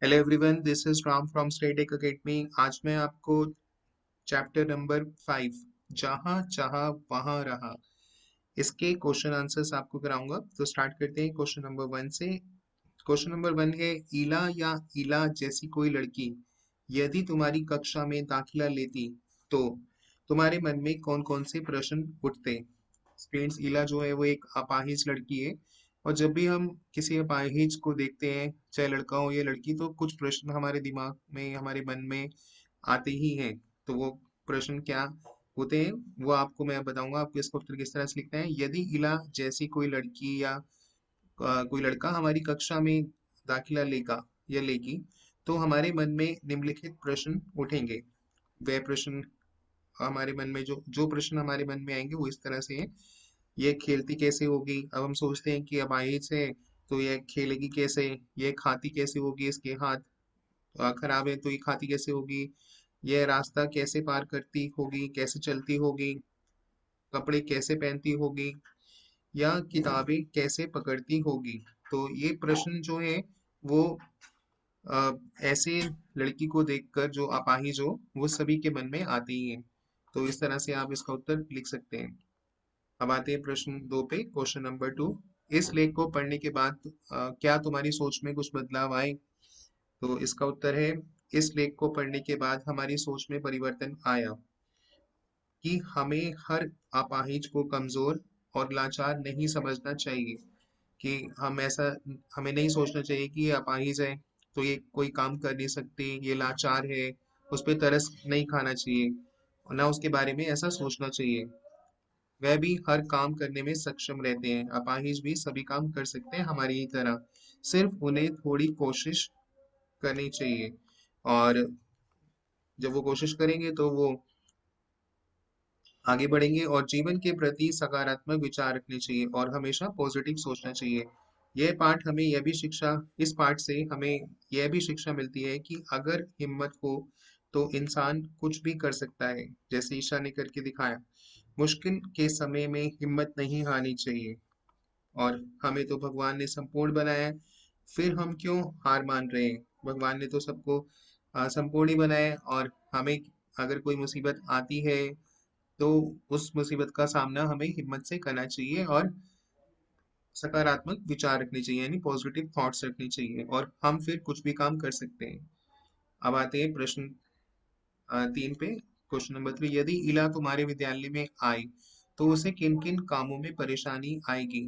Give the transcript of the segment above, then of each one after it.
Hello everyone, this is Ram from statech academy. आज मैं आपको चैप्टर नंबर 5 जहाँ चाहा वहाँ रहा इसके क्वेश्चन आंसर्स आपको कराऊंगा। तो स्टार्ट करते हैं क्वेश्चन नंबर 1 से। क्वेश्चन नंबर 1 है, ईला या ईला जैसी कोई लड़की यदि तुम्हारी कक्षा में दाखिला लेती तो तुम्हारे मन में कौन कौन से प्रश्न उठते। स्टूडेंट्स, ईला जो है वो एक अपाहिज लड़की है, और जब भी हम किसी अपाहिज को देखते हैं, चाहे लड़का हो या लड़की, तो कुछ प्रश्न हमारे दिमाग में, हमारे मन में आते ही हैं। तो वो प्रश्न क्या होते हैं वो आपको मैं बताऊंगा। आपको इसका उत्तर किस तरह से लिखना है। यदि इला जैसी कोई लड़की या कोई लड़का हमारी कक्षा में दाखिला लेगा या लेगी तो हमारे मन में निम्नलिखित प्रश्न उठेंगे। वह प्रश्न हमारे मन में जो जो प्रश्न हमारे मन में आएंगे वो इस तरह से हैं। ये खेलती कैसे होगी। अब हम सोचते हैं कि अब आइज है तो ये खेलेगी कैसे। ये खाती कैसे होगी, इसके हाथ खराब है तो ये खाती कैसे होगी। यह रास्ता कैसे पार करती होगी, कैसे चलती होगी, कपड़े कैसे पहनती होगी, या किताबें कैसे पकड़ती होगी। तो ये प्रश्न जो है वो अ, ऐसे लड़की को देखकर जो अपाहिज हो वो सभी के मन में आते ही हैं। तो इस तरह से आप इसका उत्तर लिख सकते हैं। अब आते हैं प्रश्न 2 पे। क्वेश्चन नंबर 2, इस लेख को पढ़ने के बाद क्या तुम्हारी सोच में कुछ बदलाव आए। तो इसका उत्तर है, इस लेख को पढ़ने के बाद हमारी सोच में परिवर्तन आया कि हमें हर अपाहिज को कमजोर और लाचार नहीं समझना चाहिए। कि हम ऐसा हमें नहीं सोचना चाहिए कि ये अपाहिज है तो ये कोई काम कर नहीं सकती, ये लाचार है, उस पर तरस नहीं खाना चाहिए, और ना उसके बारे में ऐसा सोचना चाहिए। वह भी हर काम करने में सक्षम रहते हैं, अपाहिज भी सभी काम कर सकते हैं हमारी ही तरह, सिर्फ उन्हें थोड़ी कोशिश करनी चाहिए। और जब वो कोशिश करेंगे तो वो आगे बढ़ेंगे, और जीवन के प्रति सकारात्मक विचार रखने चाहिए और हमेशा पॉजिटिव सोचना चाहिए। यह पाठ हमें यह भी शिक्षा इस पाठ से हमें यह भी शिक्षा मिलती है कि अगर हिम्मत हो तो इंसान कुछ भी कर सकता है, जैसे ईशा ने करके दिखाया। मुश्किल के समय में हिम्मत नहीं हारनी चाहिए, और हमें तो भगवान ने संपूर्ण बनाया है, फिर हम क्यों हार मान रहे हैं। भगवान ने तो सबको संपूर्ण ही बनाया है, और हमें अगर कोई मुसीबत आती है तो उस मुसीबत का सामना हमें हिम्मत से करना चाहिए और सकारात्मक विचार रखने चाहिए, यानी पॉजिटिव थॉट्स रखने चाहिए, और हम फिर कुछ भी काम कर सकते हैं। अब आते हैं प्रश्न 3 पे। क्वेश्चन नंबर 3, यदि इला तुम्हारे विद्यालय में आई तो उसे किन किन कामों में परेशानी आएगी।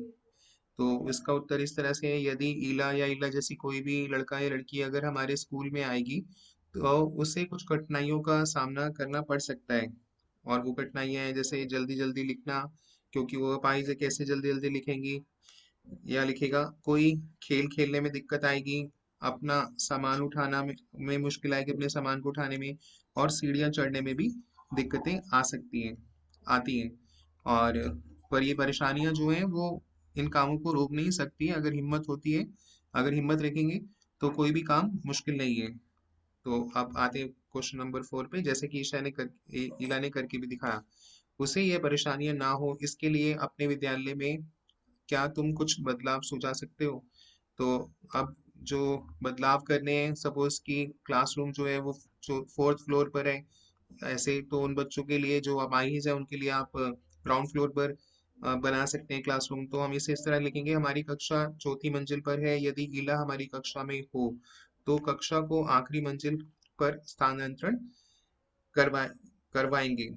तो इसका उत्तर इस तरह से है, यदि ईला या ईला जैसी कोई भी लड़का या लड़की अगर हमारे स्कूल में आएगी तो उसे कुछ कठिनाइयों का सामना करना पड़ सकता है। और वो कठिनाइयां हैं जैसे जल्दी जल्दी लिखना, क्योंकि वो अपाहिज से कैसे जल्दी जल्दी लिखेंगी या लिखेगा। कोई खेल खेलने में दिक्कत आएगी, अपना सामान उठाना में मुश्किल आएगी, अपने सामान को उठाने में, और सीढ़ियाँ चढ़ने में भी दिक्कतें आ सकती हैं, आती हैं। और पर ये परेशानियां जो हैं वो इन कामों को रोक नहीं सकती है, अगर हिम्मत होती है। अगर हिम्मत रखेंगे तो कोई भी काम मुश्किल नहीं है। तो अब आते हैं क्वेश्चन नंबर 4 पे। जैसे कि ईला ने करके भी दिखाया, उसे यह परेशानियां ना हो इसके लिए अपने विद्यालय में क्या तुम कुछ बदलाव सुझा सकते हो। तो अब जो बदलाव करने हैं, सपोज कि क्लासरूम जो है वो जो 4th फ्लोर पर है, ऐसे तो उन बच्चों के लिए जो अपाहिज है उनके लिए आप ग्राउंड फ्लोर पर बना सकते हैं क्लासरूम। तो हम इसे इस तरह लिखेंगे, हमारी कक्षा चौथी मंजिल पर है, यदि ईला हमारी कक्षा में हो तो कक्षा को आखिरी मंजिल पर स्थानांतरण करवा करवाएंगे।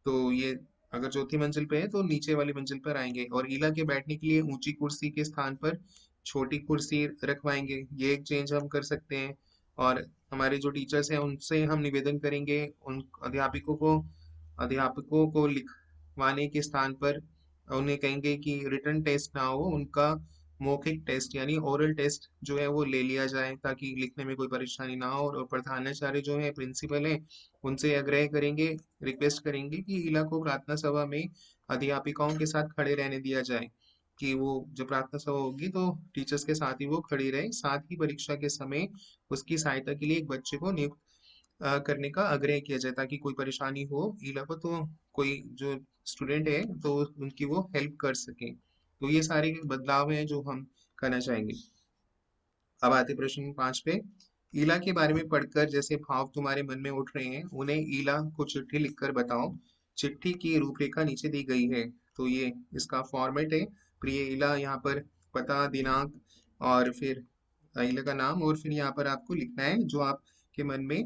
तो ये अगर चौथी मंजिल पे है तो नीचे वाली मंजिल पर आएंगे, और ईला के बैठने के लिए ऊंची कुर्सी के स्थान पर छोटी कुर्सी रखवाएंगे। ये एक चेंज हम कर सकते हैं। और हमारे जो टीचर्स हैं उनसे हम निवेदन करेंगे, उन अध्यापकों को लिखवाने के स्थान पर उन्हें कहेंगे कि रिटन टेस्ट ना हो, उनका मौखिक टेस्ट यानी ओरल टेस्ट जो है वो ले लिया जाए, ताकि लिखने में कोई परेशानी ना हो। और प्रधानाचार्य जो है, प्रिंसिपल है, उनसे आग्रह करेंगे, रिक्वेस्ट करेंगे कि इला को प्रार्थना सभा में अध्यापिकाओं के साथ खड़े रहने दिया जाए, कि वो जब प्रार्थना सभा होगी तो टीचर्स के साथ ही वो खड़ी रहे। साथ ही परीक्षा के समय उसकी सहायता के लिए एक बच्चे को नियुक्त करने का आग्रह किया जाए, ताकि कोई परेशानी हो ईला को तो कोई जो स्टूडेंट है तो उनकी वो हेल्प कर सके। तो ये सारे बदलाव हैं जो हम करना चाहेंगे। अब आते प्रश्न 5 पे। ईला के बारे में पढ़कर जैसे भाव तुम्हारे मन में उठ रहे हैं, उन्हें ईला को चिट्ठी लिखकर बताओ। चिट्ठी की रूपरेखा नीचे दी गई है। तो ये इसका फॉर्मेट है। प्रिय ईला, यहाँ पर पता, दिनांक और फिर ईला का नाम, और फिर यहाँ पर आपको लिखना है जो आपके मन में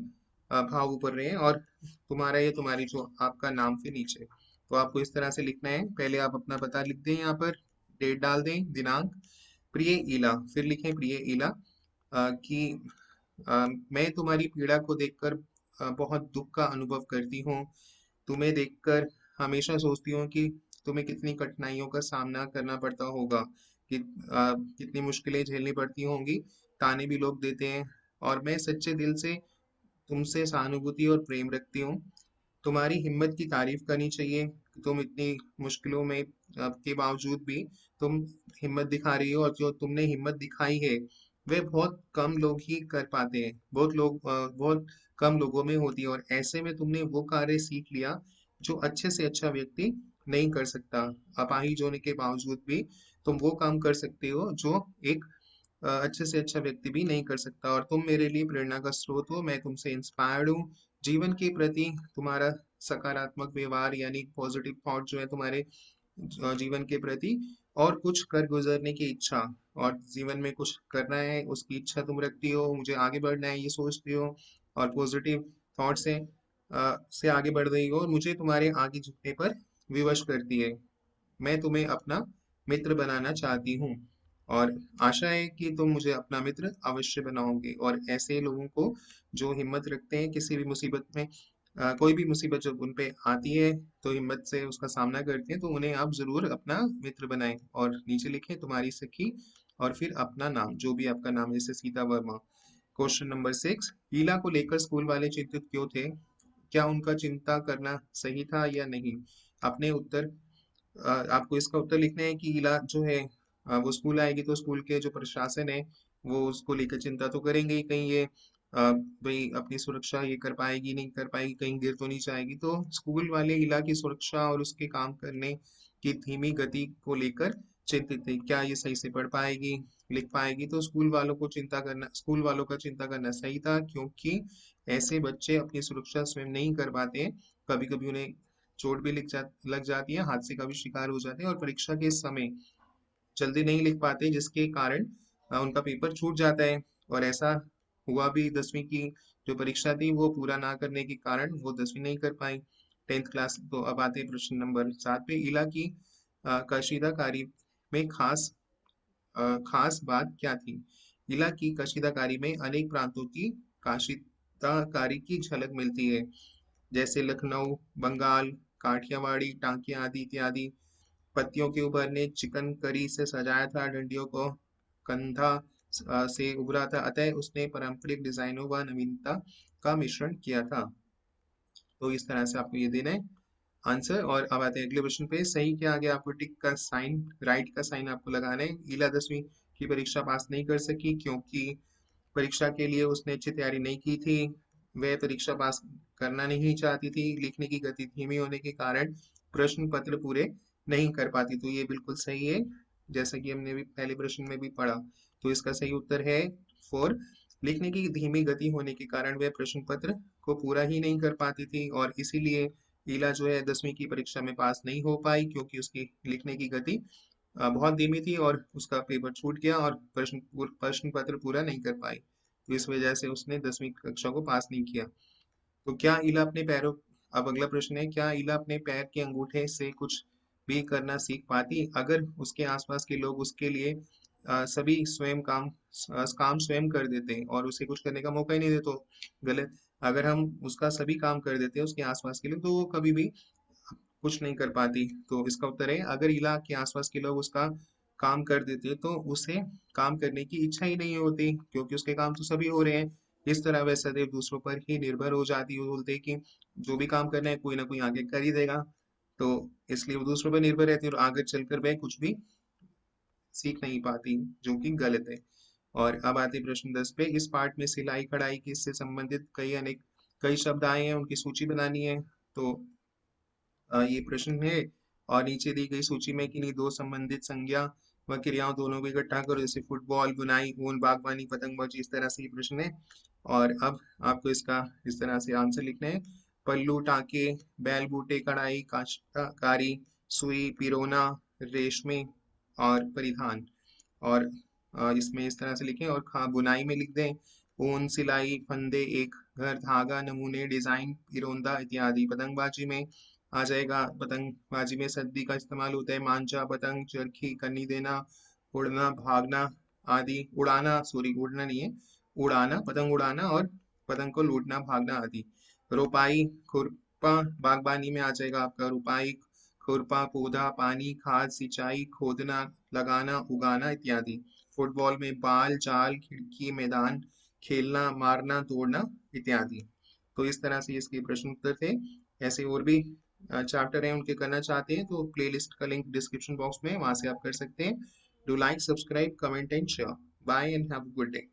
भाव उभर रहे हैं, और तुम्हारा या तुम्हारी जो आपका नाम फिर नीचे। तो आपको इस तरह से लिखना है। पहले आप अपना पता लिख दें, यहाँ पर डेट डाल दें, दिनांक, प्रिय ईला, फिर लिखें प्रिय ईला कि मैं तुम्हारी पीड़ा को देखकर बहुत दुख का अनुभव करती हूँ। तुम्हें देखकर हमेशा सोचती हूँ कि तुम्हें कितनी कठिनाइयों का सामना करना पड़ता होगा, कि कितनी मुश्किलें झेलनी पड़ती होंगी, ताने भी लोग देते हैं, और मैं सच्चे दिल से तुमसे सहानुभूति और प्रेम रखती हूँ। तुम्हारी हिम्मत की तारीफ करनी चाहिए कि तुम इतनी मुश्किलों में के बावजूद भी तुम हिम्मत दिखा रही हो, और जो तुमने हिम्मत दिखाई है वे बहुत कम लोग ही कर पाते हैं, बहुत कम लोगों में होती है, और ऐसे में तुमने वो कार्य सीख लिया जो अच्छे से अच्छा व्यक्ति नहीं कर सकता। अपाहिज होने के बावजूद भी तुम वो काम कर सकते हो जो एक अच्छे से अच्छा व्यक्ति भी नहीं कर सकता, और तुम मेरे लिए प्रेरणा का स्रोत हो। मैं तुमसे इंस्पायर्ड हूँ। जीवन के प्रति तुम्हारा सकारात्मक व्यवहार यानी पॉजिटिव थॉट जो है तुम्हारे जीवन के प्रति, और कुछ कर गुजरने की इच्छा, और जीवन में कुछ करना है उसकी इच्छा तुम रखती हो, मुझे आगे बढ़ना है ये सोचती हो, और पॉजिटिव थॉट से आगे बढ़ रही हो, और मुझे तुम्हारे आगे झुकने पर विवश करती है। मैं तुम्हें अपना मित्र बनाना चाहती हूँ, और आशा है कि तुम मुझे अपना मित्र अवश्य बनाओगे। और ऐसे लोगों को जो हिम्मत रखते हैं किसी भी मुसीबत में, कोई भी मुसीबत जब उन पे आती है तो हिम्मत से उसका सामना करते हैं, तो उन्हें आप जरूर अपना मित्र बनाएं। और नीचे लिखें तुम्हारी सखी, और फिर अपना नाम, जो भी आपका नाम है, जैसे सीता वर्मा। क्वेश्चन नंबर 6, हीला को लेकर स्कूल वाले चिंतित क्यों थे? क्या उनका चिंता करना सही था या नहीं? अपने उत्तर आपको इसका उत्तर लिखना है कि इला जो है वो स्कूल आएगी तो स्कूल के जो प्रशासन है वो उसको लेकर चिंता तो करेंगे ही, कहीं ये भाई अपनी सुरक्षा ये कर पाएगी नहीं कर पाएगी, कहीं गिर तो नहीं जाएगी। तो स्कूल वाले इला की सुरक्षा और उसके काम करने की धीमी गति को लेकर चिंतित थे। क्या ये सही से पढ़ पाएगी, लिख पाएगी? तो स्कूल वालों का चिंता करना सही था, क्योंकि ऐसे बच्चे अपनी सुरक्षा स्वयं नहीं कर पाते हैं। कभी कभी उन्हें चोट भी लग जाती है, हादसे का भी शिकार हो जाते हैं, और परीक्षा के समय जल्दी नहीं लिख पाते, जिसके कारण उनका पेपर छूट जाता है। और ऐसा हुआ भी, 10वीं की जो परीक्षा थी वो पूरा ना करने के कारण वो 10वीं नहीं कर पाई, 10th क्लास। तो अब आते हैं प्रश्न नंबर 7 पे। इला की कशीदाकारी में खास बात क्या थी? इला की कशीदाकारी में अनेक प्रांतों की काशिदाकारी की झलक मिलती है, जैसे लखनऊ, बंगाल, काठियावाड़ी, टांके आदि इत्यादि। पत्तियों के ऊपर ने चिकन करी से सजाया था, डंडियों को कंधा से उभरा था, अतः उसने पारंपरिक डिजाइनों व नवीनता का मिश्रण किया था। तो इस तरह से आपको ये देना है आंसर। और अब आते हैं अगले प्रश्न पे। सही क्या आ गया? आपको टिक का साइन, राइट का साइन आपको लगाना है। ईला 10वीं की परीक्षा पास नहीं कर सकी क्योंकि परीक्षा के लिए उसने अच्छी तैयारी नहीं की थी। वह परीक्षा पास करना नहीं चाहती थी। लिखने की गति धीमी होने के कारण प्रश्न पत्र पूरे नहीं कर पाती। तो ये बिल्कुल सही है, जैसा कि हमने भी पहले प्रश्न में भी पढ़ा। तो इसका सही उत्तर है 4। लिखने की धीमी गति होने के कारण वह प्रश्न पत्र को पूरा ही नहीं कर पाती थी, और इसीलिए ईला जो है 10वीं की परीक्षा में पास नहीं हो पाई, क्योंकि उसकी लिखने की गति बहुत धीमी थी, और उसका पेपर छूट गया, और प्रश्न पत्र पूरा नहीं कर पाई। तो इस वजह से उसने 10वीं कक्षा को पास नहीं किया। तो क्या ईला अपने पैरों अब अगला प्रश्न है, क्या ईला अपने पैर के अंगूठे से कुछ भी करना सीख पाती अगर उसके आसपास के लोग उसके लिए सभी काम स्वयं कर देते और उसे कुछ करने का मौका ही नहीं देते? तो गलत। अगर हम उसका सभी काम कर देते हैं उसके आसपास के लिए, तो वो कभी भी कुछ नहीं कर पाती। तो इसका उत्तर है, अगर इला के आसपास के लोग उसका काम कर देते तो उसे काम करने की इच्छा ही नहीं होती, क्योंकि उसके काम तो सभी हो रहे हैं। इस तरह वह सदैव दूसरों पर ही निर्भर हो जाती है, बोलते हैं कि जो भी काम करना है कोई ना कोई आगे कर ही देगा। तो इसलिए वो दूसरों पर निर्भर रहती है, और आगे चलकर वह कुछ भी सीख नहीं पाती, जो कि गलत है। और अब आते हैं प्रश्न 10 पे। इस पाठ में सिलाई कढ़ाई की इससे संबंधित कई शब्द आए हैं, उनकी सूची बनानी है। तो ये प्रश्न है, और नीचे दी गई सूची में किन्हीं दो संबंधित संज्ञा वह क्रियाओं दोनों को इकट्ठा करो, जैसे फुटबॉल, बुनाई, ऊन, बागवानी, पतंगबाजी, इस तरह से ये प्रश्न है। और अब आपको इसका इस तरह से आंसर लिखना है। पल्लू, टाके, बैल, बूटे, कढ़ाई, काश्तकारी, सुई, पिरोना, रेशमी और परिधान। और इसमें इस तरह से लिखें। और बुनाई में लिख दें ऊन, सिलाई, फंदे, एक घर, धागा, नमूने, डिजाइन, पिरोंदा इत्यादि। पतंगबाजी में आ जाएगा, पतंगबाजी में सद्दी का इस्तेमाल होता है, मांझा, पतंग, चरखी, कन्नी देना, उड़ना, भागना आदि। उड़ाना, सॉरी उड़ना नहीं है, उड़ाना, पतंग उड़ाना और पतंग को लूटना, भागना आदि। रोपाई, खुरपा, बागवानी में आ जाएगा आपका रुपाई, खुरपा, पौधा, पानी, खाद, सिंचाई, खोदना, लगाना, उगाना इत्यादि। फुटबॉल में बाल, जाल, खिड़की, मैदान, खेलना, मारना, दौड़ना इत्यादि। तो इस तरह से इसके प्रश्न उत्तर थे। ऐसे और भी चैप्टर हैं, उनके करना चाहते हैं तो प्लेलिस्ट का लिंक डिस्क्रिप्शन बॉक्स में है, वहां से आप कर सकते हैं। Do like, subscribe, comment and share. Bye and have a good day.